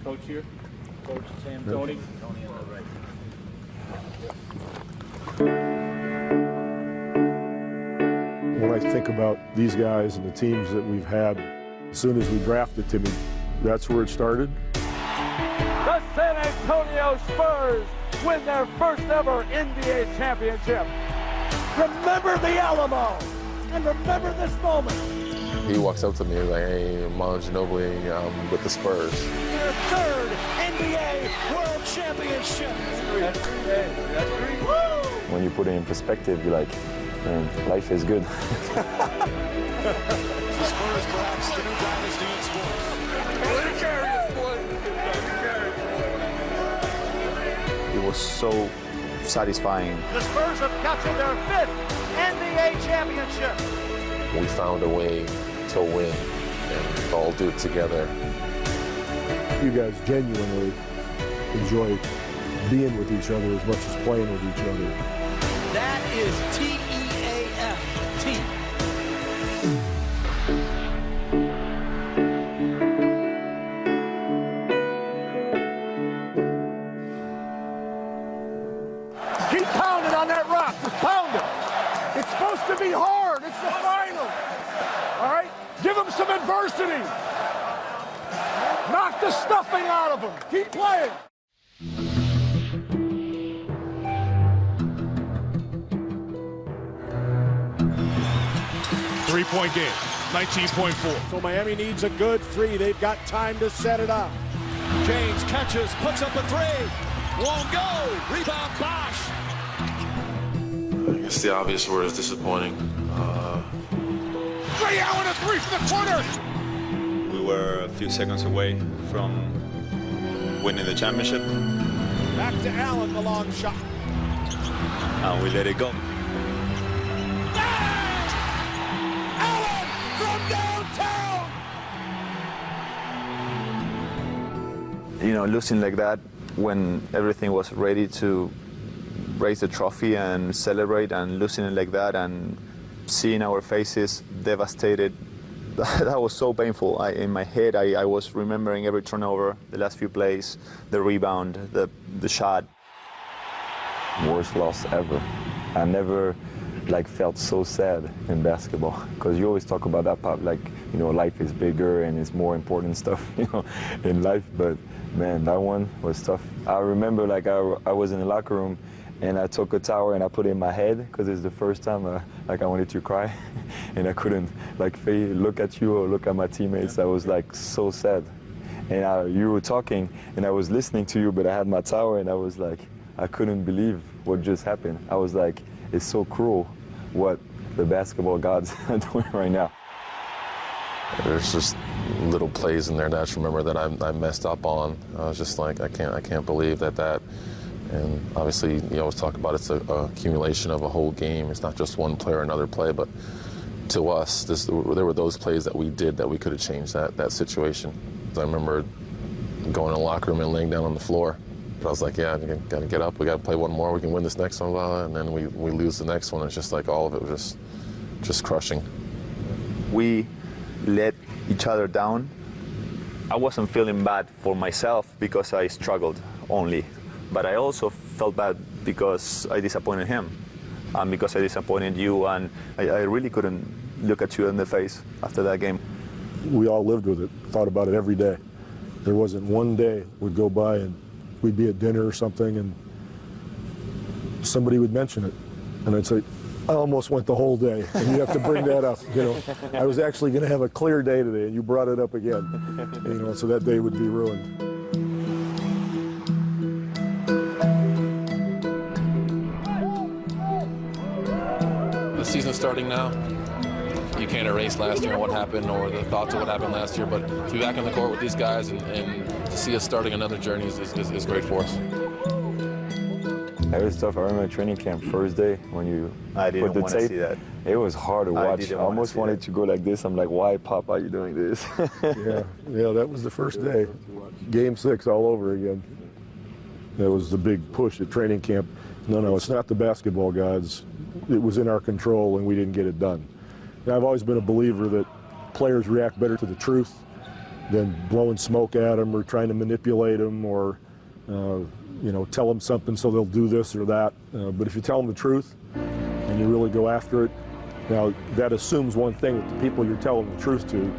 coach here. Coach Sam, Tony. Tony on the right. When I think about these guys and the teams that we've had, as soon as we drafted Timmy, that's where it started. The San Antonio Spurs win their first ever NBA championship. Remember the Alamo, and remember this moment. He walks up to me like, hey, Manu Ginobili, with the Spurs. Their third NBA World Championship. That's three. Woo! When you put it in perspective, you're like, man, life is good. The Spurs perhaps the new dynasty in sports. It was so satisfying. The Spurs have captured their fifth NBA championship. We found a way to win and all do it together. You guys genuinely enjoy being with each other as much as playing with each other. That is T-E-A-F-T. Keep pounding on that rock. Just pound it. It's supposed to be hard. It's the final. All right? Give them some adversity. Knock the stuffing out of them. Keep playing. Three-point game, 19.4. So Miami needs a good three. They've got time to set it up. James catches, puts up a three. Won't go. Rebound, Bosh. I guess the obvious word is disappointing. Ray Allen, a three from the corner. We were a few seconds away from winning the championship. Back to Allen, the long shot. And we let it go. Allen from downtown. You know, losing like that when everything was ready to raise the trophy and celebrate, and losing it like that and seeing our faces devastated, that was so painful. In my head, I was remembering every turnover, the last few plays, the rebound, the shot. Worst loss ever. I never felt so sad in basketball, because you always talk about that part, life is bigger and it's more important stuff, in life. But man, that one was tough. I remember I was in the locker room and I took a towel and I put it in my head, because it's the first time I wanted to cry and I couldn't look at you or look at my teammates. I was so sad. And you were talking and I was listening to you, but I had my towel and I was I couldn't believe what just happened. I was it's so cruel what the basketball gods are doing right now. There's just little plays in there that I just remember that I messed up on. I was just I can't believe that. And obviously, you always talk about it's a accumulation of a whole game. It's not just one play or another play, but to us, there were those plays that we did that we could have changed that situation. I remember going in the locker room and laying down on the floor. But I was yeah, we got to get up. We got to play one more. We can win this next one, and then we lose the next one. It's just all of it was just crushing. We let each other down. I wasn't feeling bad for myself because I struggled only. But I also felt bad because I disappointed him, and because I disappointed you, and I really couldn't look at you in the face after that game. We all lived with it, thought about it every day. There wasn't one day would go by and we'd be at dinner or something and somebody would mention it. And I'd say, I almost went the whole day, and you have to bring that up. I was actually going to have a clear day today, and you brought it up again. So that day would be ruined. The season's starting now. You can't erase last year and what happened or the thoughts of what happened last year, but to be back on the court with these guys and to see us starting another journey is great for us. It was tough. I remember training camp first day when you I didn't put the want to tape. see that. It was hard to watch. I almost wanted to go like this. I'm like, why, Pop, are you doing this? Yeah, that was the first day. Game 6 all over again. That was the big push at training camp. No, it's not the basketball gods. It was in our control, and we didn't get it done. And I've always been a believer that players react better to the truth than blowing smoke at them or trying to manipulate them or, you know, tell them something so they'll do this or that. But if you tell them the truth and you really go after it, now that assumes one thing, that the people you're telling the truth to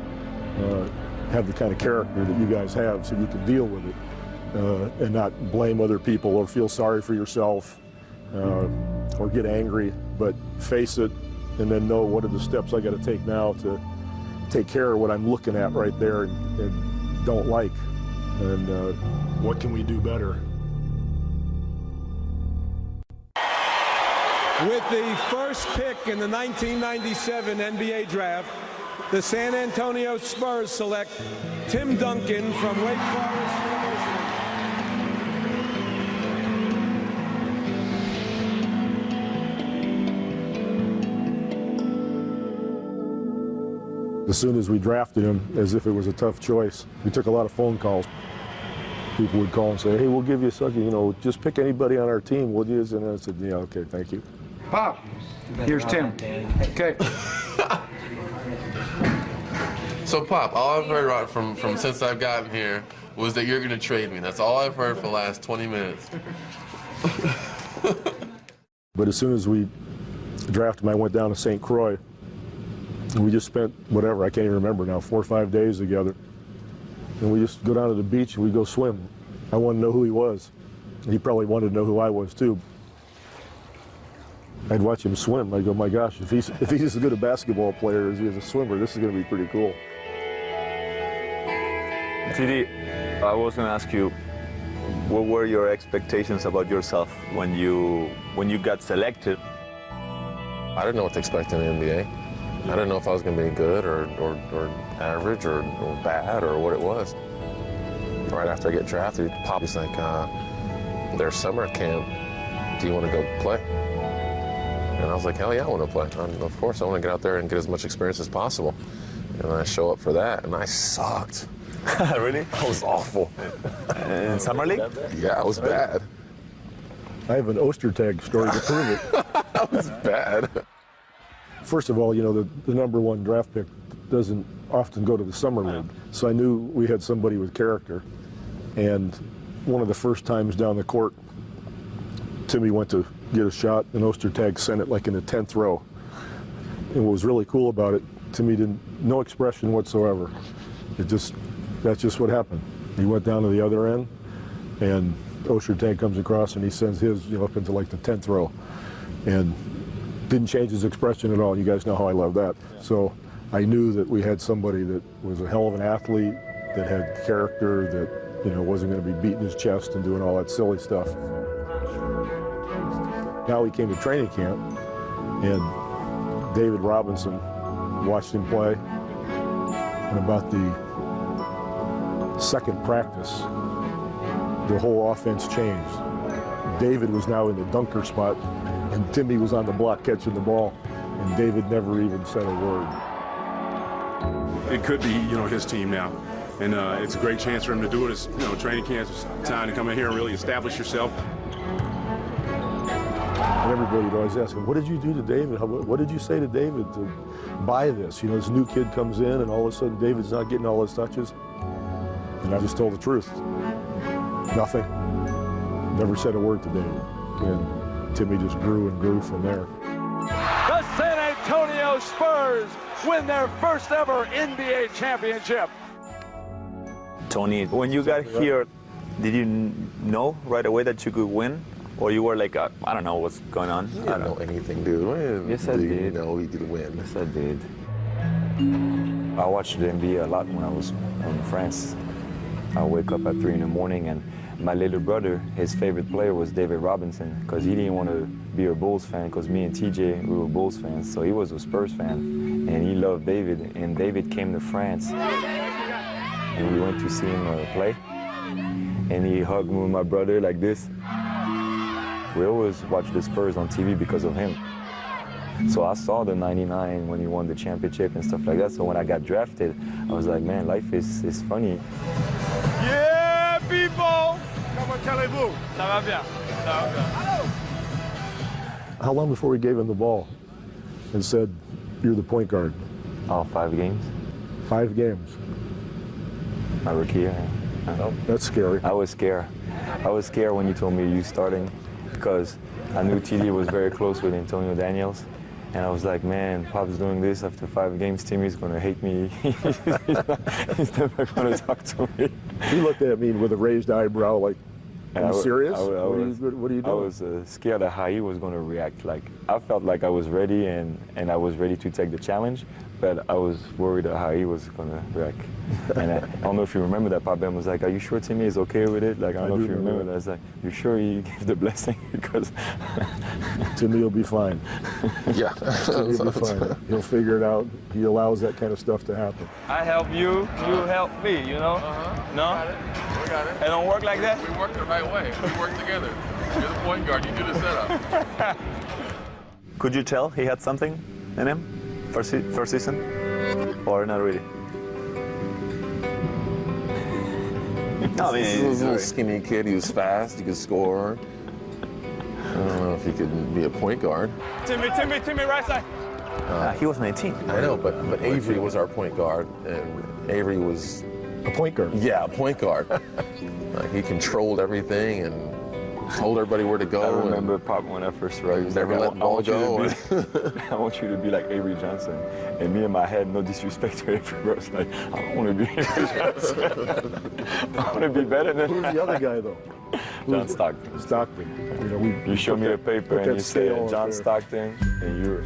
have the kind of character that you guys have, so you can deal with it and not blame other people or feel sorry for yourself or get angry, but face it and then know what are the steps I got to take now to take care of what I'm looking at right there and don't like, and what can we do better. With the first pick in the 1997 NBA draft, the San Antonio Spurs select Tim Duncan from Wake Forest University. As soon as we drafted him, as if it was a tough choice, we took a lot of phone calls. People would call and say, hey, we'll give you a second, you know, just pick anybody on our team, we'll use it. And I said, yeah, okay, thank you. Pop, here's Tim. Okay. So, Pop, all I've heard from since I've gotten here was that you're going to trade me. That's all I've heard for the last 20 minutes. But as soon as we drafted him, I went down to St. Croix. And we just spent, whatever, I can't even remember now, 4 or 5 days together. And we just go down to the beach and we go swim. I wanted to know who he was. And he probably wanted to know who I was, too. I'd watch him swim. I'd go, my gosh, if he's as good a basketball player as he is a swimmer, this is going to be pretty cool. TD, I was going to ask you, what were your expectations about yourself when you got selected? I didn't know what to expect in the NBA. I didn't know if I was going to be good or average or bad or what it was. Right after I get drafted, Pop's like, there's summer camp. Do you want to go play? And I was like, hell yeah, I want to play. Of course, I want to get out there and get as much experience as possible. And I show up for that, and I sucked. Really? I was awful. In Summer League? Yeah, I was bad. I have an Ostertag story to prove it. I was bad. First of all, you know, the #1 draft pick doesn't often go to the summer league. So I knew we had somebody with character. And one of the first times down the court, Timmy went to get a shot, and Ostertag sent it like in the 10th row. And what was really cool about it, Timmy no expression whatsoever. That's just what happened. He went down to the other end, and Ostertag comes across and he sends his, you know, up into like the 10th row. And didn't change his expression at all. You guys know how I love that. Yeah. So I knew that we had somebody that was a hell of an athlete, that had character, that, you know, wasn't going to be beating his chest and doing all that silly stuff. Now he came to training camp, and David Robinson watched him play. And about the second practice, the whole offense changed. David was now in the dunker spot, and Timmy was on the block catching the ball, and David never even said a word. It could be, you know, his team now, and it's a great chance for him to do it. It's, you know, training camp, it's time to come in here and really establish yourself. And everybody would always ask him, what did you do to David? What did you say to David to buy this? You know, this new kid comes in, and all of a sudden David's not getting all his touches. And I just told the truth. Nothing. Never said a word to David. And Timmy just grew and grew from there. The San Antonio Spurs win their first ever NBA championship. Tony, when you got here, did you know right away that you could win? Or you were like, I don't know what's going on? I don't know anything, dude. Yes, I did. You know he did win. Yes, I did. I watched the NBA a lot when I was in France. I wake up at 3 in the morning, and my little brother, his favorite player was David Robinson, because he didn't want to be a Bulls fan, because me and TJ, we were Bulls fans, so he was a Spurs fan, and he loved David, and David came to France, and we went to see him play, and he hugged me with my brother like this. We always watch the Spurs on TV because of him. So I saw the 99 when he won the championship and stuff like that, so when I got drafted, I was like, man, life is funny. Yeah, people! Comment allez-vous? Ça va bien. Ça va bien. How long before we gave him the ball and said, you're the point guard? Oh, 5 games. 5 games. My rookie year. That's scary. I was scared. I was scared when you told me you starting because I knew TD was very close with Antonio Daniels. And I was like, man, Pop's doing this after 5 games. Timmy's going to hate me. He's never going to talk to me. He looked at me with a raised eyebrow like, are you serious? What are you doing? I was scared of how he was going to react. Like, I felt like I was ready and I was ready to take the challenge, but I was worried of how he was going to react. And I don't know if you remember that Pop Ben was like, are you sure Timmy is okay with it? Like, I don't know if you remember that. I was like, you sure he gave the blessing? Because Timmy will be fine. Yeah. Timmy will be fine. He'll figure it out. He allows that kind of stuff to happen. I help you, you help me, you know? No? We got it. It don't work like that? We work the right way. We work together. You're the point guard. You do the setup. Could you tell he had something in him first season? Or not really? No, I mean, he was a little skinny kid. He was fast. He could score. I don't know if he could be a point guard. Timmy, right side. He was 19. I know, but Avery was our point guard, and Avery was a point guard. Yeah, a point guard. He controlled everything and told everybody where to go. I remember Pop when I first arrived. He was never let the ball go. I want you to be like Avery Johnson. And me in my head, no disrespect to Avery, but I was like, I don't want to be Avery Johnson. I want to be better than Who's the other guy, though? John Stockton. Stockton. You know, you show me a paper and you say John Stockton, and you're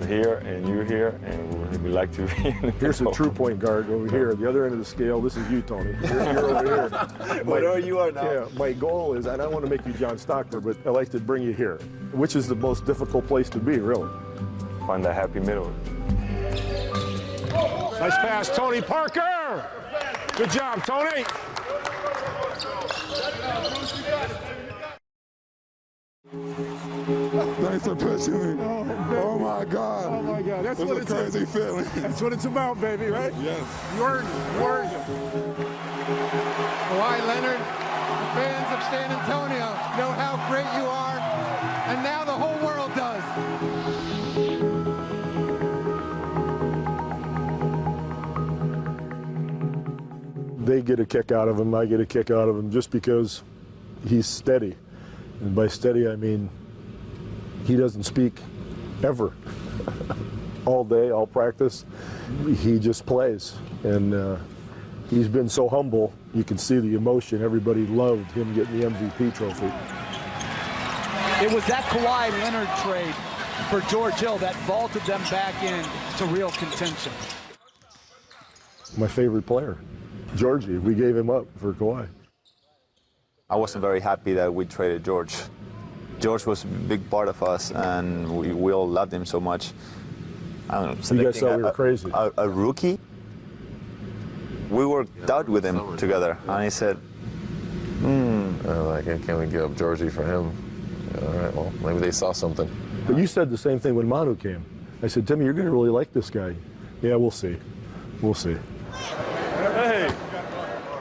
here, and you're here, and we like to be. Here's a true point guard over here. The other end of the scale, this is you, Tony. You're over here. Whatever you are now. Yeah, my goal is, I don't want to make you John Stockton, but I like to bring you here, which is the most difficult place to be, really. Find that happy middle. Nice pass, Tony Parker. Good job, Tony. Thanks for pushing me. Oh my God. Oh my God. That's what a crazy feeling. That's what it's about, baby, right? Yes. You earned it. You earned it. Kawhi Leonard, the fans of San Antonio know how great you are, and now the whole world does. They get a kick out of him, I get a kick out of him, just because he's steady. And by steady, I mean he doesn't speak ever. All day, all practice, he just plays. And he's been so humble, you can see the emotion. Everybody loved him getting the MVP trophy. It was that Kawhi Leonard trade for George Hill that vaulted them back in to real contention. My favorite player, Georgie. We gave him up for Kawhi. I wasn't very happy that we traded George. George was a big part of us, and we all loved him so much. I don't know. You guys thought we were crazy. A rookie? We worked out with him together, and he said, like, can we give up Georgie for him? All right, well, maybe they saw something. But you said the same thing when Manu came. I said, Timmy, you're going to really like this guy. Yeah, we'll see. We'll see. Hey.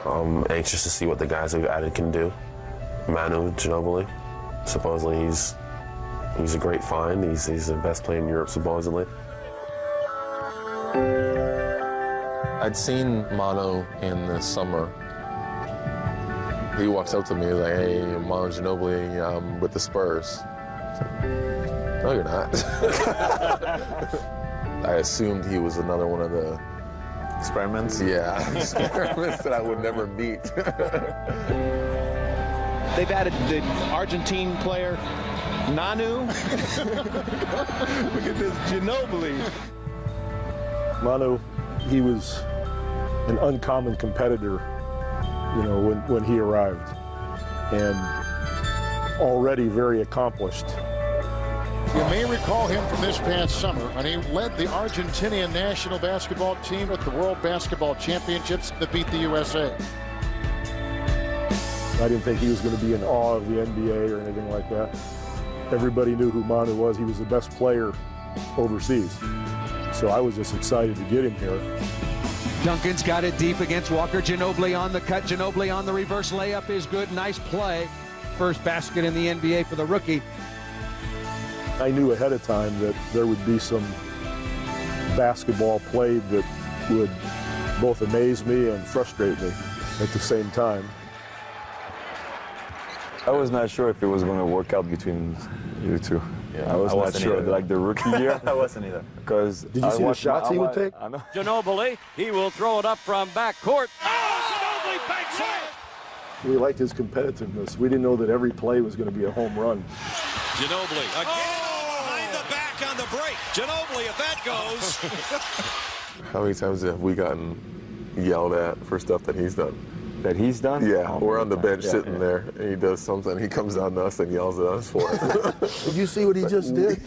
I'm anxious to see what the guys we've added can do. Manu Ginobili, supposedly he's a great find. He's the best player in Europe, supposedly. I'd seen Manu in the summer. He walks up to me like, hey, Manu Ginobili, I'm with the Spurs. No, you're not. I assumed he was another one of the experiments? Yeah, experiments that I would never meet. They've added the Argentine player, Nanu. Look at this Ginobili. Manu, he was an uncommon competitor, you know, when he arrived, and already very accomplished. You may recall him from this past summer when he led the Argentinian national basketball team at the World Basketball Championships that beat the USA. I didn't think he was going to be in awe of the NBA or anything like that. Everybody knew who Manu was. He was the best player overseas. So I was just excited to get him here. Duncan's got it deep against Walker. Ginobili on the cut. Ginobili on the reverse layup is good. Nice play. First basket in the NBA for the rookie. I knew ahead of time that there would be some basketball played that would both amaze me and frustrate me. at the same time. I was not sure if it was going to work out between you two. Yeah, I was not sure. either. Like the rookie year, I wasn't either. Because did you see the shots he would take? Ginobili, he will throw it up from backcourt. Oh, Ginobili banks it! We liked his competitiveness. We didn't know that every play was going to be a home run. Ginobili again behind the back on the break. Ginobili, if that goes. How many times have we gotten yelled at for stuff that he's done? That he's done? Yeah, we're on the bench sitting there, and he does something. He comes down to us and yells at us for it. Did you see what he just did?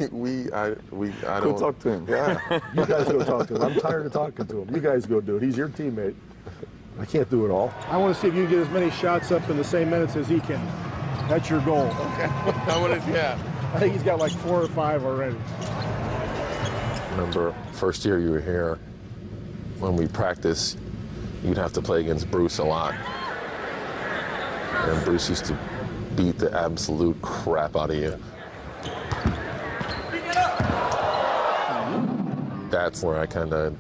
I Go don't talk to him. Yeah, you guys go talk to him. I'm tired of talking to him. You guys go do it. He's your teammate. I can't do it all. I want to see if you can get as many shots up in the same minutes as he can. That's your goal. Okay. Yeah. I think he's got like 4 or 5 already. Remember, first year you were here, when we practiced, you'd have to play against Bruce a lot. And Bruce used to beat the absolute crap out of you. That's where I kind of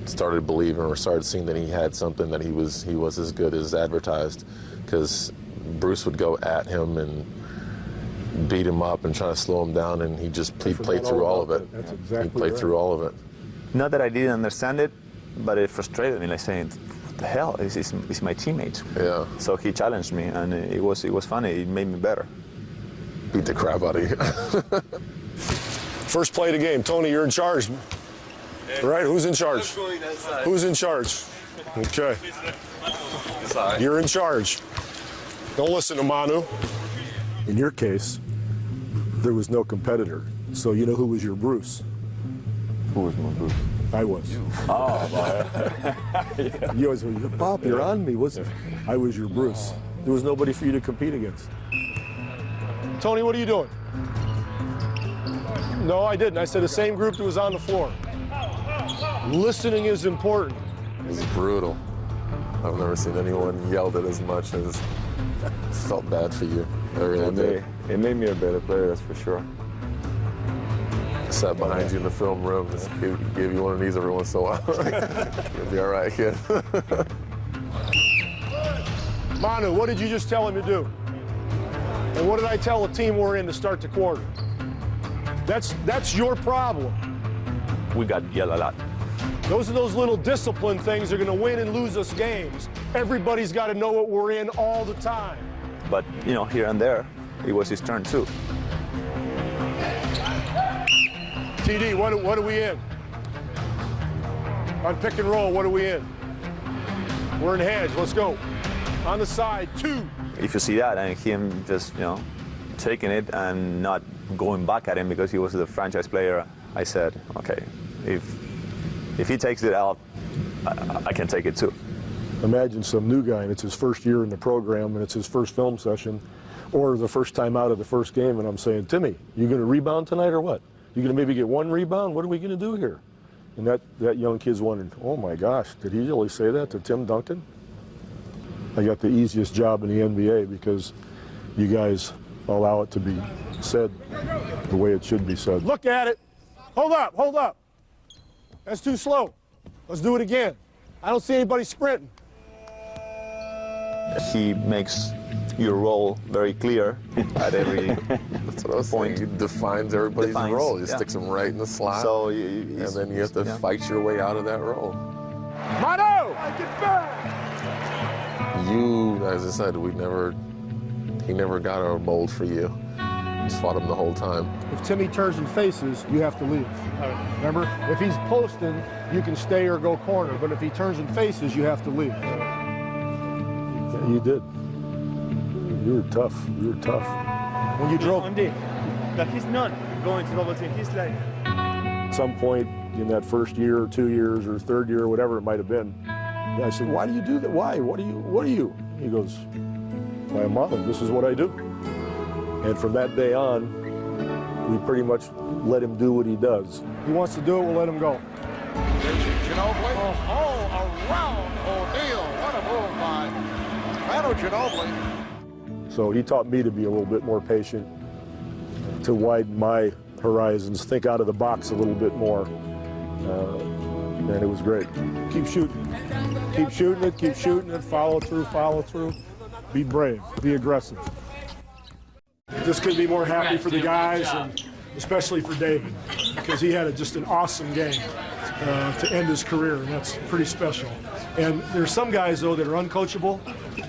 started believing or started seeing that he had something, that he was as good as advertised. Because Bruce would go at him and beat him up and try to slow him down, and he played through all of it. That's exactly He played through all of it. Not that I didn't understand it, but it frustrated me, like saying, what the hell, it's my teammate. Yeah. So he challenged me, and it was funny. It made me better. Beat the crap out of you. First play of the game. Tony, you're in charge. All right, who's in charge? Who's in charge? Okay. You're in charge. Don't listen to Manu. In your case, there was no competitor. So you know who was your Bruce? Who was my Bruce? I was. Oh, yeah. You always went, Pop, you're on me. I was your Bruce. There was nobody for you to compete against. Tony, what are you doing? No, I didn't. I said the same group that was on the floor. Listening is important. It was brutal. I've never seen anyone yelled at as much as felt bad for you. I really did. It made me a better player, that's for sure. I sat behind you in the film room, just give you one of these every once in a while. You'll be all right, kid. Manu, what did you just tell him to do? And what did I tell the team we're in to start the quarter? That's your problem. We got yelled a lot. Those are those little discipline things that are going to win and lose us games. Everybody's got to know what we're in all the time. But, here and there, it was his turn too. TD, what are we in? On pick and roll, what are we in? We're in hedge, let's go. On the side, 2. If you see that and him just, taking it and not going back at him because he was the franchise player, I said, okay, if he takes it out, I can take it too. Imagine some new guy, and it's his first year in the program, and it's his first film session, or the first time out of the first game, and I'm saying, Timmy, you going to rebound tonight or what? You going to maybe get 1 rebound? What are we going to do here? And that young kid's wondering, oh my gosh, did he really say that to Tim Duncan? I got the easiest job in the NBA because you guys allow it to be said the way it should be said. Look at it. Hold up. That's too slow. Let's do it again. I don't see anybody sprinting. He makes your role very clear at every That's what I was point. Saying. He defines everybody's role. He sticks them right in the slot, so and then you have to fight your way out of that role. Manu! Get back! You, as I said, he never got a mold for you. Just fought him the whole time. If Timmy turns and faces, you have to leave. Remember? If he's posting, you can stay or go corner, but if he turns and faces, you have to leave. Yeah, you did. You were tough. When you drove... That he's not going to double team. He's like... At some point in that first year or 2 years or third year, whatever it might have been, I said, why do you do that? Why? What are you? He goes, my mom, this is what I do. And from that day on, we pretty much let him do what he does. He wants to do it, we'll let him go. Ginobili. Around O'Neal. What a move by Manu Ginobili. So he taught me to be a little bit more patient, to widen my horizons, think out of the box a little bit more. And it was great. Keep shooting. Keep shooting it, follow through. Be brave, be aggressive. Just couldn't be more happy for the guys, and especially for David, because he had just an awesome game to end his career, and that's pretty special. And there's some guys, though, that are uncoachable.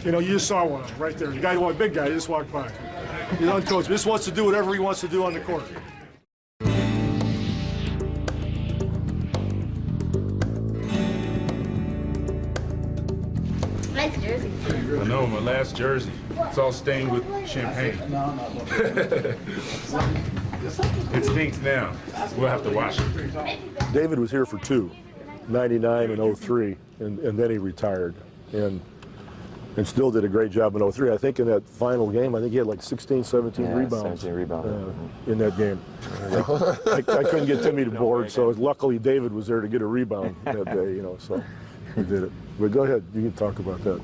You know, you just saw one of them right there. The guy, big guy, just walked by. He's uncoachable. He just wants to do whatever he wants to do on the court. Nice jersey. I know, my last jersey. It's all stained with champagne. It stinks now. We'll have to wash it. David was here for two, 99 and 03, and then he retired. And still did a great job in 03. I think in that final game, I think he had like 16, 17 rebounds. 17 rebounds. In that game. I couldn't get Timmy to board, so luckily David was there to get a rebound that day, you know, so he did it. But go ahead, you can talk about that.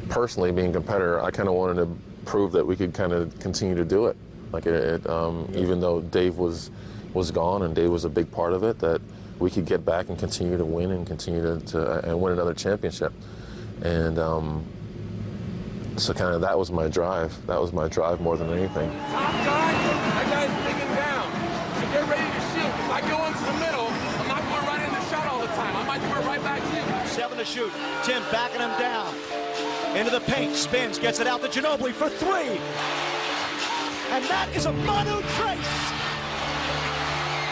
Personally, being a competitor, I kind of wanted to prove that we could kind of continue to do it. Like even though Dave was gone and Dave was a big part of it, that we could get back and continue to win and continue to win another championship. And so kind of that was my drive. That was my drive more than anything. Top guy, that guy's digging down. So get ready to shoot. If I go into the middle, I'm not going right in the shot all the time. I might throw it right back to you. 7 to shoot. Tim backing him down. Into the paint, spins, gets it out to Ginobili for 3. And that is a Manu Trace.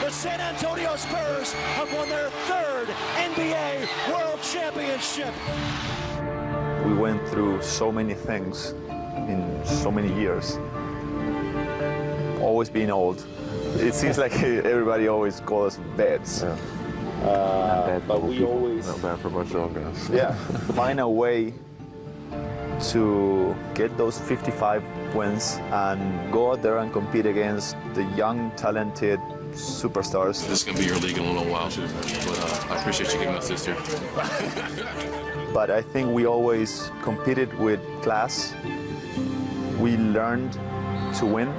The San Antonio Spurs have won their 3rd NBA World Championship. We went through so many things in so many years. Always being old. It seems like everybody always calls us vets. Yeah. But we always... Not bad for a bunch of old guys. Yeah, find a way to get those 55 wins and go out there and compete against the young, talented superstars. This is going to be your league in a little while, but I appreciate you giving us this year. But I think we always competed with class. We learned to win,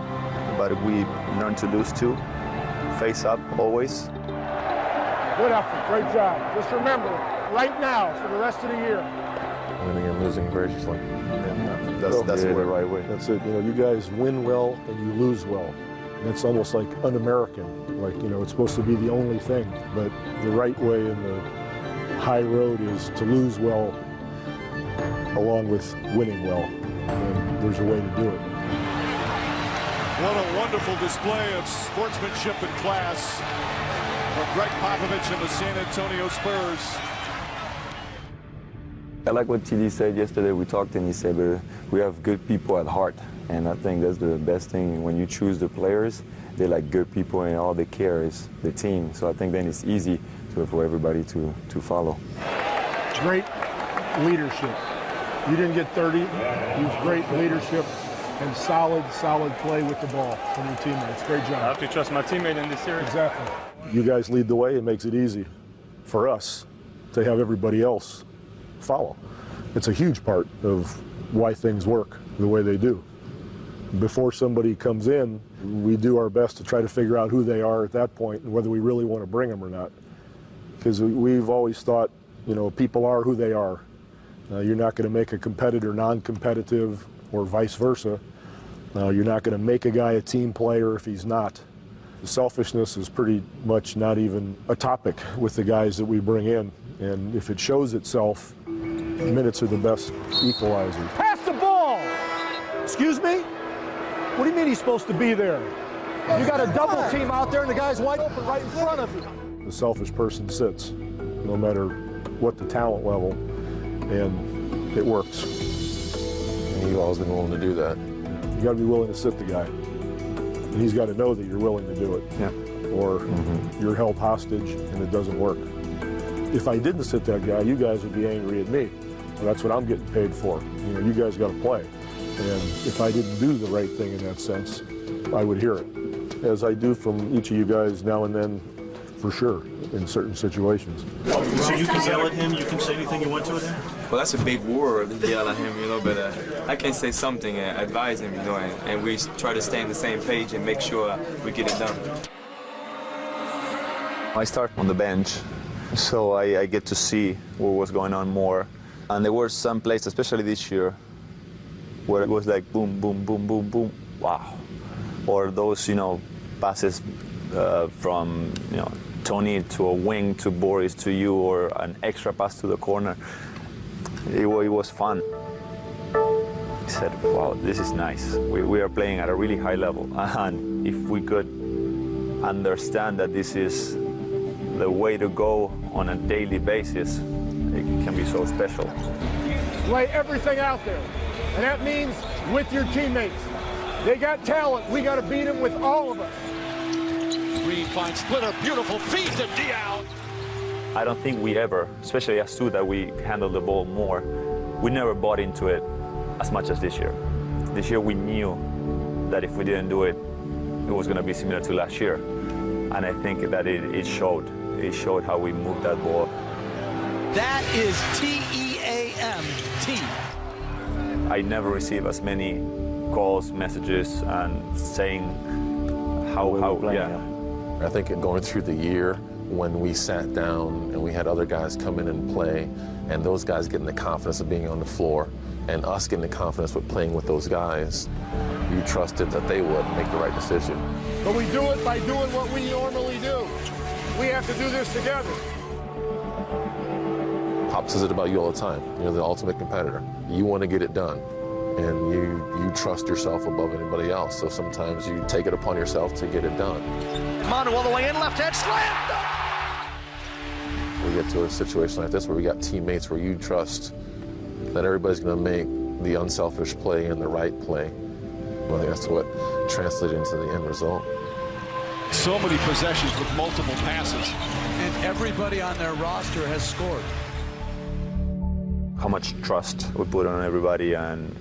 but we learned to lose too. Face up always. Good effort, great job. Just remember, right now, for the rest of the year. Winning and losing graciously. That's the right way. That's it. You know, you guys win well and you lose well. That's almost like un-American. Like, you know, it's supposed to be the only thing. But the right way in the high road is to lose well along with winning well. And there's a way to do it. What a wonderful display of sportsmanship and class from Greg Popovich and the San Antonio Spurs. I like what TD said yesterday. We talked and he said we have good people at heart. And I think that's the best thing. When you choose the players, they're like good people and all they care is the team. So I think then it's easy for everybody to follow. Great leadership. You didn't get 30. Use great leadership and solid play with the ball from your teammates. Great job. I have to trust my teammate in this series. Exactly. You guys lead the way. It makes it easy for us to have everybody else follow. It's a huge part of why things work the way they do. Before somebody comes in, we do our best to try to figure out who they are at that point and whether we really want to bring them or not. Because we've always thought, you know, people are who they are. You're not going to make a competitor non-competitive or vice versa. You're not going to make a guy a team player if he's not. The selfishness is pretty much not even a topic with the guys that we bring in. And if it shows itself, minutes are the best equalizer. Pass the ball! Excuse me? What do you mean he's supposed to be there? You got a double team out there and the guy's wide open right in front of you. The selfish person sits, no matter what the talent level, and it works. And you've always been willing to do that. You got to be willing to sit the guy. And he's got to know that you're willing to do it. Yeah. Or you're held hostage and it doesn't work. If I didn't sit that guy, you guys would be angry at me. Well, that's what I'm getting paid for. You know, you guys got to play. And if I didn't do the right thing in that sense, I would hear it. As I do from each of you guys now and then, for sure, in certain situations. So you can yell at him, you can say anything you want to him? Well, that's a big word to yell at him, you know, but I can say something and advise him, you know, and we try to stay on the same page and make sure we get it done. I start on the bench, so I get to see what was going on more. And there were some plays, especially this year, where it was like boom, boom, boom, boom, boom, wow. Or those, passes from, Tony to a wing to Boris to you, or an extra pass to the corner. It was fun. He said, wow, this is nice. We are playing at a really high level. And if we could understand that this is the way to go on a daily basis, it can be so special. Lay everything out there, and that means with your teammates. They got talent. We got to beat them with all of us. Green finds Splitter, beautiful feed to Diao. I don't think we ever, especially as two that we handle the ball more, we never bought into it as much as this year. This year we knew that if we didn't do it, it was going to be similar to last year. And I think that it showed. It showed how we moved that ball. That is TEAM, team. I never received as many calls, messages, and saying how yeah. I think going through the year, when we sat down and we had other guys come in and play, and those guys getting the confidence of being on the floor, and us getting the confidence with playing with those guys, you trusted that they would make the right decision. But we do it by doing what we normally do. We have to do this together. Pop says it about you all the time. You're the ultimate competitor. You want to get it done, and you trust yourself above anybody else. So sometimes you take it upon yourself to get it done. Manu all the way in, left hand slam. We get to a situation like this where we got teammates where you trust that everybody's going to make the unselfish play and the right play. Well, I think that's what translated into the end result. So many possessions with multiple passes. And everybody on their roster has scored. How much trust we put on everybody, and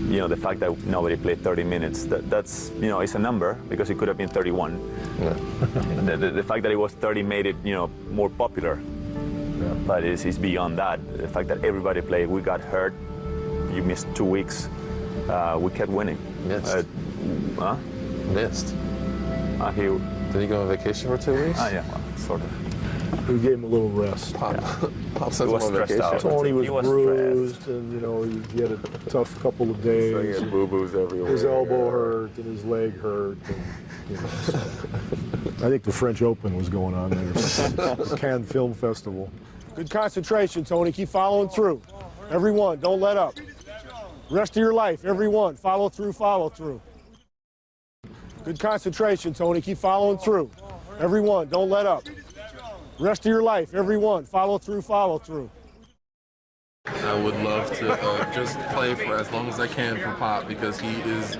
the fact that nobody played 30 minutes, that's it's a number, because it could have been 31. Yeah. the fact that it was 30 made it more popular. Yeah. But it's beyond that. The fact that everybody played, we got hurt, you missed 2 weeks, we kept winning. Missed. Missed. Did he go on vacation for 2 week? Yeah, well, sort of. We gave him a little rest. Pop says was stressed out. Tony was bruised, and he had a tough couple of days. So he had boo-boos everywhere. His elbow hurt, and his leg hurt. And, so. I think the French Open was going on there. The Cannes Film Festival. Good concentration, Tony. Keep following through. Everyone, don't let up. Rest of your life, everyone, follow through, follow through. Good concentration, Tony. Keep following through. Everyone, don't let up. Rest of your life, everyone, follow through, follow through. I would love to just play for as long as I can for Pop, because he is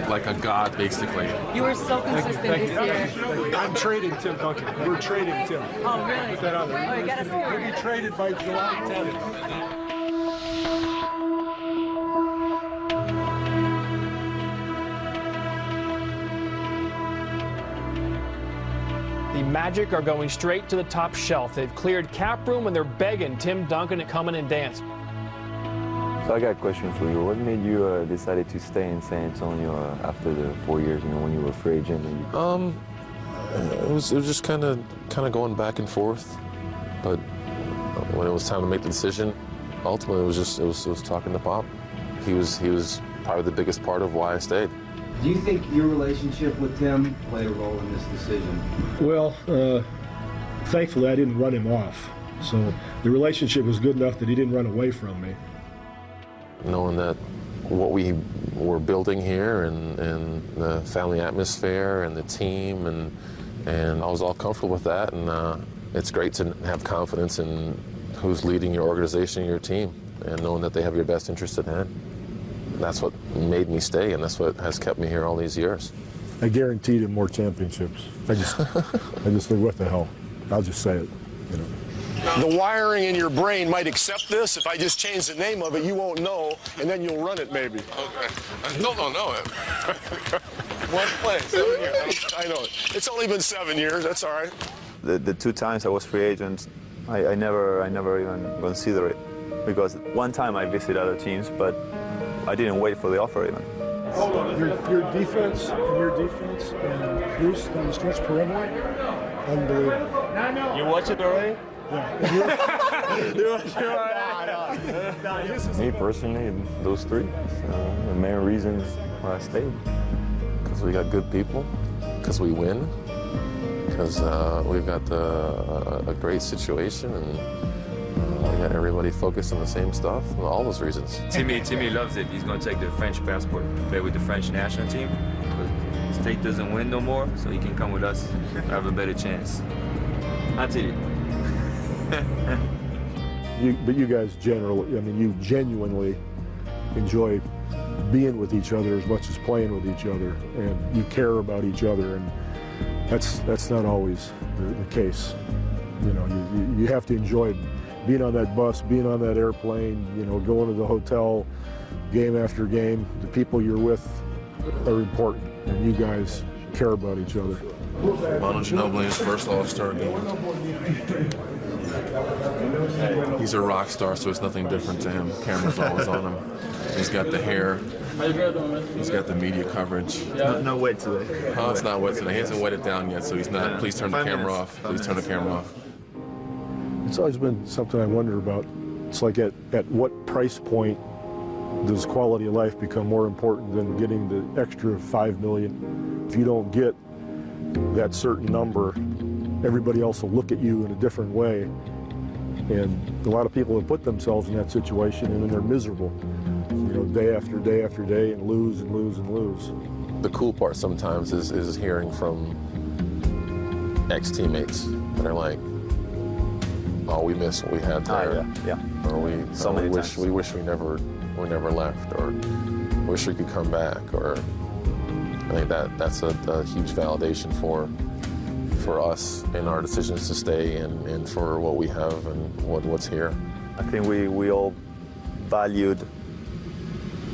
like a god, basically. You were so consistent this year. I'm trading Tim Duncan. We're trading Tim. Oh, really? Put that on there. Oh, you got to He'll be traded by July 10th. The Magic are going straight to the top shelf. They've cleared cap room and they're begging Tim Duncan to come in and dance. So I got a question for you. What made you decide to stay in San Antonio after the 4 years? When you were free agent. It was just kind of going back and forth, but when it was time to make the decision, ultimately it was talking to Pop. He was probably the biggest part of why I stayed. Do you think your relationship with Tim played a role in this decision? Well, thankfully I didn't run him off. So the relationship was good enough that he didn't run away from me. Knowing that what we were building here and the family atmosphere and the team, and I was all comfortable with that, and it's great to have confidence in who's leading your organization, your team, and knowing that they have your best interest at hand. That's what made me stay, and that's what has kept me here all these years. I guaranteed him more championships. I just think, what the hell? I'll just say it. The wiring in your brain might accept this. If I just change the name of it, you won't know, and then you'll run it maybe. Okay. I still don't know it. One play, 7 years. I know it. It's only been 7 years. That's all right. The 2 times I was free agent, I never even considered it, because one time I visited other teams, but I didn't wait for the offer even. Your defense and Bruce on the stretch perimeter, unbelievable. You watch it already? Yeah. You watch it already? Me personally, those three. The main reasons why I stayed. Because we got good people, because we win, because we've got a great situation, and we got everybody focused on the same stuff. All those reasons. Timmy loves it. He's going to take the French passport, play with the French national team. But state doesn't win no more, so he can come with us, have a better chance. Until But you guys generally, I mean, you genuinely enjoy being with each other as much as playing with each other, and you care about each other, and that's not always the case. You know, you have to enjoy being on that bus, being on that airplane, you know, going to the hotel, game after game. The people you're with are important, and you guys care about each other. Manu Ginobili, his first All-Star game. He's a rock star, so it's nothing different to him. Camera's always on him. He's got the hair. He's got the media coverage. No wet today. Oh, it's not wet today. He hasn't wet it down yet, so he's not. Please turn the camera off. Please turn the camera off. It's always been something I wonder about. It's like at what price point does quality of life become more important than getting the extra $5 million? If you don't get that certain number, everybody else will look at you in a different way. And a lot of people have put themselves in that situation, and then they're miserable, you know, day after day after day, and lose and lose and lose. The cool part sometimes is hearing from ex-teammates that are like, "Oh, we miss what we had there," or we wish we never left, or wish we could come back, or I think that's a huge validation for us in our decisions to stay, and for what we have and what's here. I think we all valued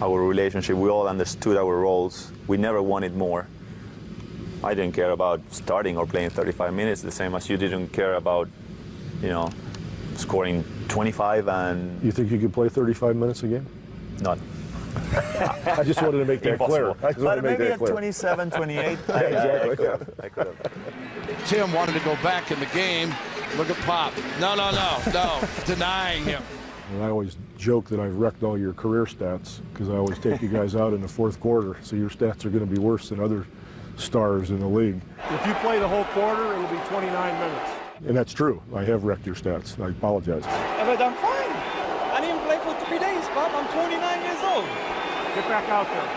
our relationship. We all understood our roles. We never wanted more. I didn't care about starting or playing 35 minutes, the same as you didn't care about, you know, scoring 25 and... You think you could play 35 minutes a game? Not. I just wanted to make that clear. But maybe at 27, 28, I could have. Tim wanted to go back in the game. Look at Pop. No, denying him. And I always joke that I've wrecked all your career stats because I always take you guys out in the fourth quarter, so your stats are going to be worse than other stars in the league. If you play the whole quarter, it'll be 29 minutes. And that's true. I have wrecked your stats. I apologize. But I'm fine. I didn't play for 3 days, Bob. I'm 29 years old. Get back out there.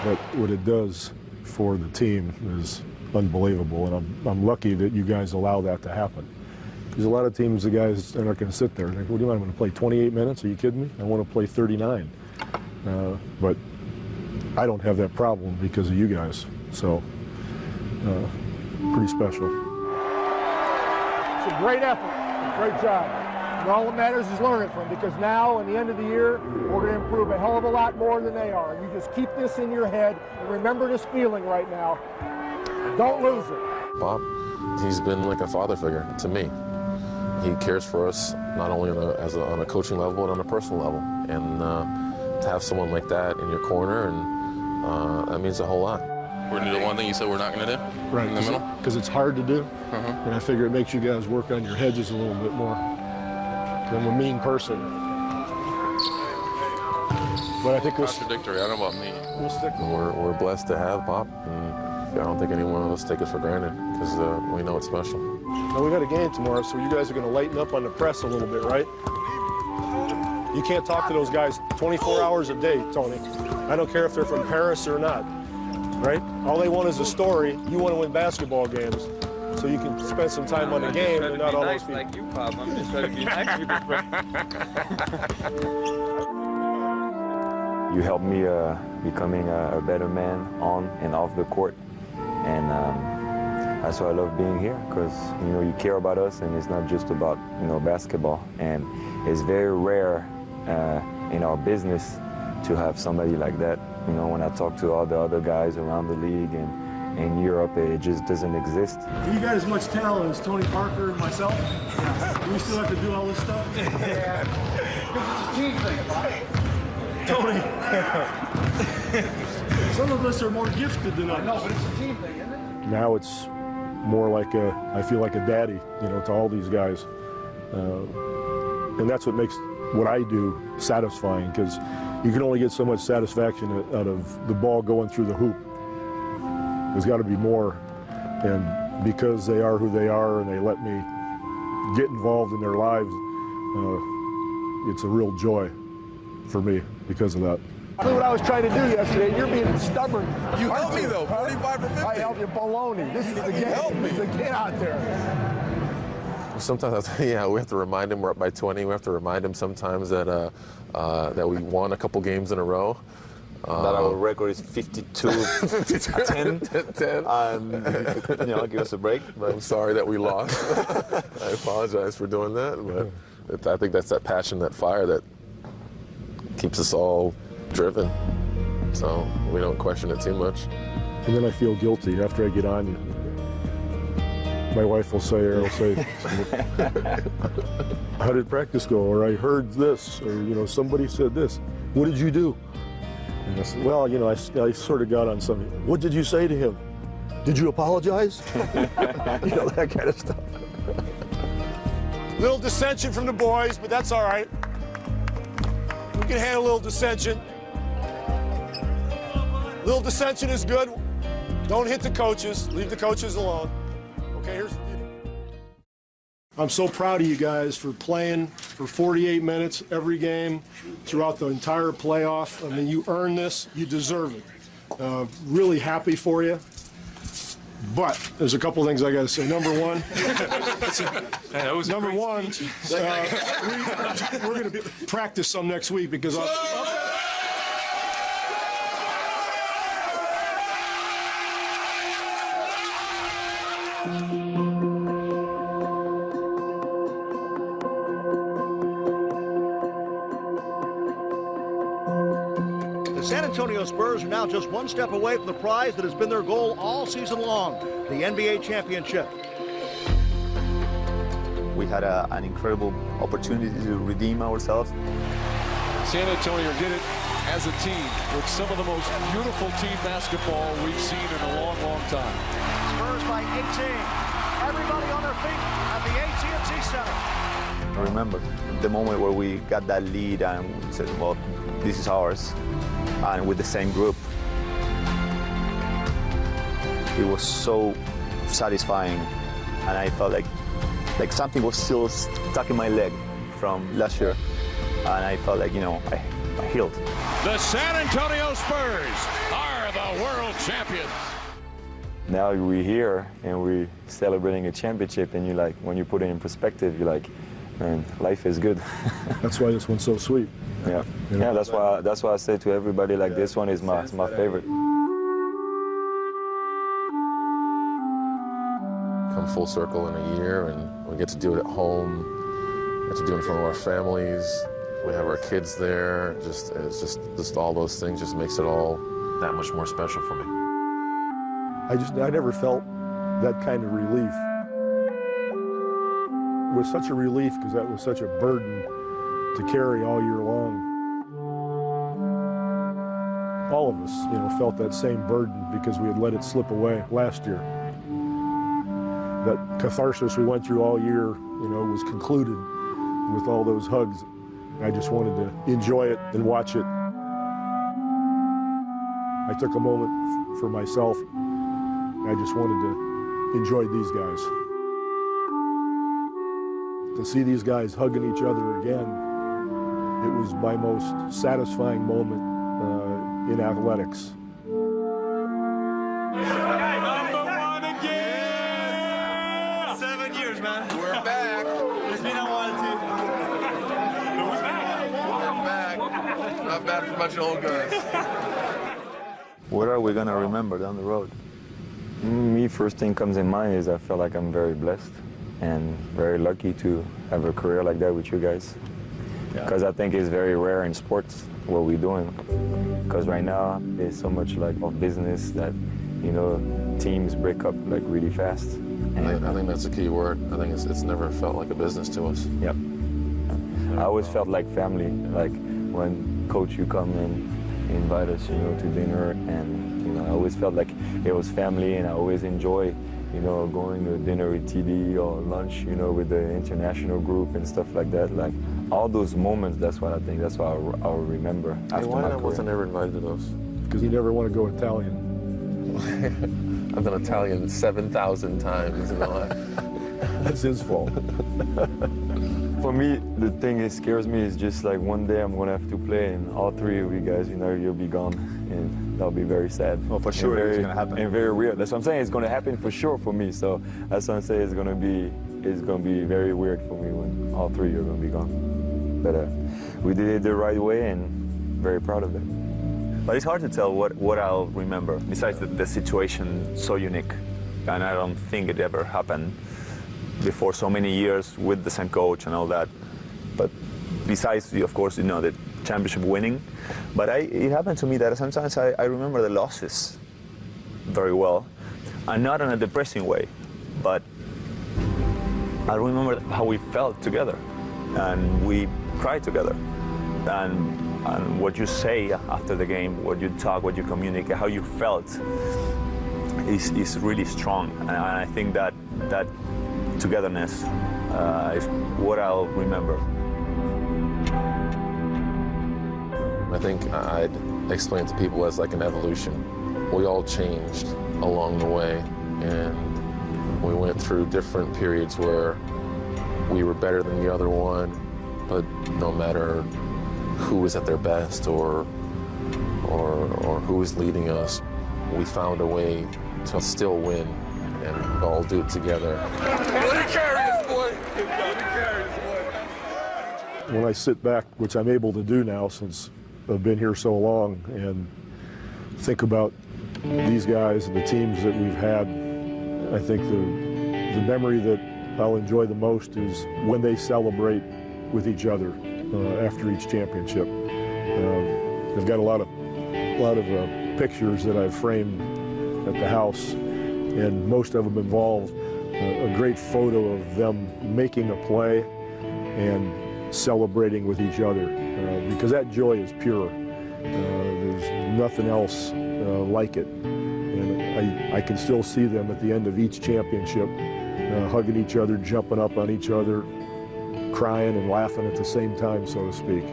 But what it does for the team is unbelievable, and I'm lucky that you guys allow that to happen. Because a lot of teams, the guys are not going to sit there. They're like, what do you want? I'm going to play 28 minutes? Are you kidding me? I want to play 39. But I don't have that problem because of you guys. So, pretty special. It's a great effort. Great job. And all that matters is learning from, because now, in the end of the year, we're going to improve a hell of a lot more than they are. You just keep this in your head and remember this feeling right now. Don't lose it. Bob, he's been like a father figure to me. He cares for us not only on a coaching level, but on a personal level. And to have someone like that in your corner, and that means a whole lot. We're going to do the one thing you said we're not going to do? Right. In the middle? Because it's hard to do. And I figure it makes you guys work on your hedges a little bit more. I'm a mean person. But I think contradictory. I don't know about me. We'll stick with it. We're blessed to have Bob. And I don't think any one of us take it for granted, because we know it's special. Now, we got a game tomorrow, so you guys are going to lighten up on the press a little bit, right? You can't talk to those guys 24 hours a day, Tony. I don't care if they're from Paris or not, right? All they want is a story. You want to win basketball games, so you can spend some time on the game and not all those people. Like you, Pop. I'm just trying to be nice to you. You helped me becoming a better man on and off the court, and that's why I love being here, because you care about us, and it's not just about basketball. And it's very rare in our business to have somebody like that. When I talk to all the other guys around the league and in Europe, it just doesn't exist. You got as much talent as Tony Parker and myself. Do we still have to do all this stuff? Yeah, because it's a team thing, right? Tony, some of us are more gifted than others. No, but it's a team thing, isn't it? Now it's more like I feel like a daddy, to all these guys. And that's what makes what I do satisfying, because you can only get so much satisfaction out of the ball going through the hoop. There's got to be more, and because they are who they are and they let me get involved in their lives, it's a real joy for me because of that. That's what I was trying to do yesterday. You're being stubborn. You helped me though, 45 for 50. I helped you, baloney. This is the game. Help me. It's the kid out there. Sometimes, yeah, we have to remind him we're up by 20. We have to remind him sometimes that that we won a couple games in a row. That our record is 52-10. 10. Give us a break. But I'm sorry that we lost. I apologize for doing that, but I think that's that passion, that fire that keeps us all driven. So we don't question it too much. And then I feel guilty after I get on you. My wife will say, or I'll say, how did practice go? Or I heard this, or somebody said this. What did you do? And I said, well, I sort of got on something. What did you say to him? Did you apologize? That kind of stuff. Little dissension from the boys, but that's all right. We can handle a little dissension. Little dissension is good. Don't hit the coaches. Leave the coaches alone. Okay, here's the deal. I'm so proud of you guys for playing for 48 minutes every game throughout the entire playoff. I mean, you earned this. You deserve it. Really happy for you. But there's a couple things I got to say. Number one, we're going to practice some next week because The San Antonio Spurs are now just one step away from the prize that has been their goal all season long, the NBA championship. We had an incredible opportunity to redeem ourselves. San Antonio did it as a team with some of the most beautiful team basketball we've seen in a long, long time. Spurs by 18. Everybody on their feet at the AT&T Center. I remember the moment where we got that lead and we said, well, this is ours, and with the same group. It was so satisfying, and I felt like something was still stuck in my leg from last year, and I felt like, I healed. The San Antonio Spurs are the world champions. Now we're here and we're celebrating a championship, and when you put it in perspective, you're like, man, life is good. That's why this one's so sweet. Yeah, yeah. That's why I say to everybody, this one is my favorite. Come full circle in a year, and we get to do it at home. We get to do it in front of our families. We have our kids there. It's just all those things just makes it all that much more special for me. I never felt that kind of relief. It was such a relief because that was such a burden to carry all year long. All of us, felt that same burden because we had let it slip away last year. That catharsis we went through all year, was concluded with all those hugs. I just wanted to enjoy it and watch it. I took a moment for myself. I just wanted to enjoy these guys. To see these guys hugging each other again, it was my most satisfying moment in athletics. Number one again! 7 years, man. We're back. It's been a while, too. We're back. Not bad for a bunch of old guys. What are we going to remember down the road? Me, first thing comes in mind is I feel like I'm very blessed and very lucky to have a career like that with you guys. Because I think it's very rare in sports what we're doing. Because right now there's so much of business that teams break up really fast. I think that's a key word. I think it's never felt like a business to us. Yep. I always felt like family. Like when Coach, you come and invite us, to dinner, and I always felt like it was family, and I always enjoy, going to dinner with TD or lunch, with the international group and stuff like that. Like all those moments, that's what I think, that's what I'll remember after why my I career. wasn't ever invited to those? Because you never want to go Italian. I've done Italian 7,000 times, you know. That's his fault. For me, the thing that scares me is just like one day I'm going to have to play and all three of you guys, you know, you'll be gone. And that'll be very sad. Well, for sure it's going to happen. And very weird. That's what I'm saying. It's going to happen for sure for me. So that's what I'm saying. It's going to be very weird for me when all three of you are going to be gone. But we did it the right way and very proud of it. But it's hard to tell what I'll remember, besides the situation so unique. And I don't think it ever happened before so many years with the same coach and all that. But besides, of course, you know, the championship winning. But it happened to me that sometimes I remember the losses very well. And not in a depressing way, but I remember how we felt together. And we cried together. And what you say after the game, what you talk, what you communicate, how you felt is really strong. And I think that togetherness is what I'll remember. I think I'd explain to people as like an evolution. We all changed along the way, and we went through different periods where we were better than the other one, but no matter who was at their best or who was leading us, we found a way to still win and all do it together. When I sit back, which I'm able to do now since I've been here so long, and think about these guys and the teams that we've had, I think the memory that I'll enjoy the most is when they celebrate with each other after each championship. I've got a lot of pictures that I've framed at the house, and most of them involve a great photo of them making a play and celebrating with each other, because that joy is pure. There's nothing else like it. And I can still see them at the end of each championship, hugging each other, jumping up on each other, crying and laughing at the same time, so to speak.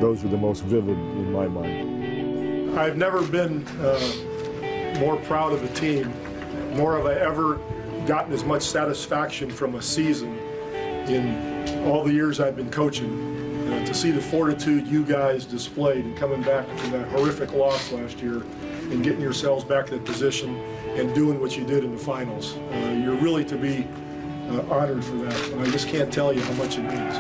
Those are the most vivid in my mind. I've never been more proud of a team, nor have I ever gotten as much satisfaction from a season in all the years I've been coaching. To see the fortitude you guys displayed in coming back from that horrific loss last year and getting yourselves back to that position and doing what you did in the finals. You're really to be honored for that, and I just can't tell you how much it means.